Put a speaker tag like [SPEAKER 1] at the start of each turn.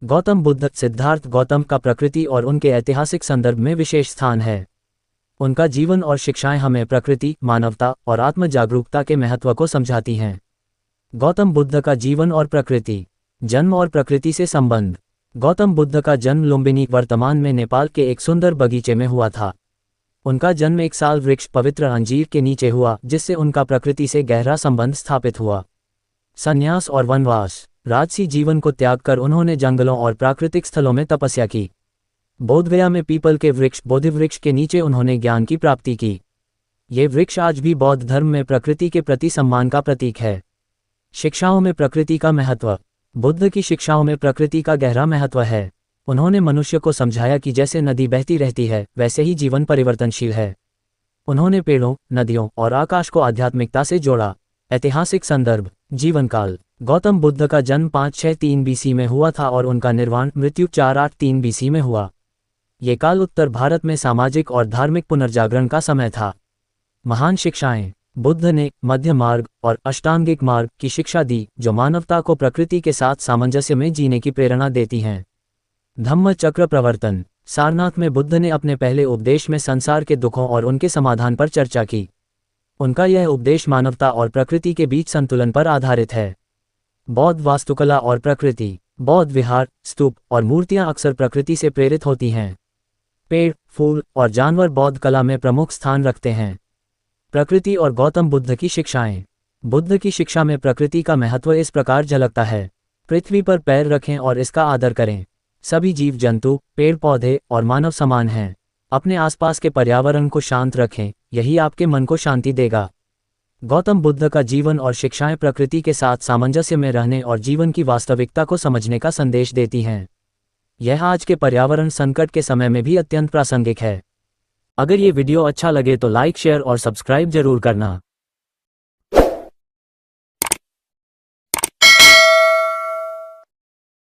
[SPEAKER 1] गौतम बुद्ध सिद्धार्थ गौतम का प्रकृति और उनके ऐतिहासिक संदर्भ में विशेष स्थान है। उनका जीवन और शिक्षाएं हमें प्रकृति, मानवता और आत्म जागरूकता के महत्व को समझाती हैं। गौतम बुद्ध का जीवन और प्रकृति। जन्म और प्रकृति से संबंध। गौतम बुद्ध का जन्म लुम्बिनी, वर्तमान में नेपाल के एक सुंदर बगीचे में हुआ था। उनका जन्म एक साल वृक्ष पवित्र अंजीर के नीचे हुआ, जिससे उनका प्रकृति से गहरा संबंध स्थापित हुआ। संन्यास और वनवास। राजसी जीवन को त्याग कर उन्होंने जंगलों और प्राकृतिक स्थलों में तपस्या की। बोधगया में पीपल के वृक्ष बोधि वृक्ष के नीचे उन्होंने ज्ञान की प्राप्ति की। ये वृक्ष आज भी बौद्ध धर्म में प्रकृति के प्रति सम्मान का प्रतीक है। शिक्षाओं में प्रकृति का महत्व। बुद्ध की शिक्षाओं में प्रकृति का गहरा महत्व है। उन्होंने मनुष्य को समझाया कि जैसे नदी बहती रहती है, वैसे ही जीवन परिवर्तनशील है। उन्होंने पेड़ों, नदियों और आकाश को आध्यात्मिकता से जोड़ा। ऐतिहासिक संदर्भ। जीवनकाल। गौतम बुद्ध का जन्म 563 बीसी में हुआ था और उनका निर्वाण मृत्यु 483 बीसी में हुआ। ये काल उत्तर भारत में सामाजिक और धार्मिक पुनर्जागरण का समय था। महान शिक्षाएं। बुद्ध ने मध्य मार्ग और अष्टांगिक मार्ग की शिक्षा दी, जो मानवता को प्रकृति के साथ सामंजस्य में जीने की प्रेरणा देती हैं। धम्म चक्र प्रवर्तन। सारनाथ में बुद्ध ने अपने पहले उपदेश में संसार के दुखों और उनके समाधान पर चर्चा की। उनका यह उपदेश मानवता और प्रकृति के बीच संतुलन पर आधारित है। बौद्ध वास्तुकला और प्रकृति। बौद्ध विहार, स्तूप और मूर्तियां अक्सर प्रकृति से प्रेरित होती हैं। पेड़, फूल और जानवर बौद्ध कला में प्रमुख स्थान रखते हैं। प्रकृति और गौतम बुद्ध की शिक्षाएं। बुद्ध की शिक्षा में प्रकृति का महत्व इस प्रकार झलकता है। पृथ्वी पर पैर रखें और इसका आदर करें। सभी जीव जंतु, पेड़ पौधे और मानव समान हैं। अपने आसपास के पर्यावरण को शांत रखें, यही आपके मन को शांति देगा। गौतम बुद्ध का जीवन और शिक्षाएं प्रकृति के साथ सामंजस्य में रहने और जीवन की वास्तविकता को समझने का संदेश देती हैं। यह आज के पर्यावरण संकट के समय में भी अत्यंत प्रासंगिक है। अगर ये वीडियो अच्छा लगे तो लाइक, शेयर और सब्सक्राइब जरूर करना।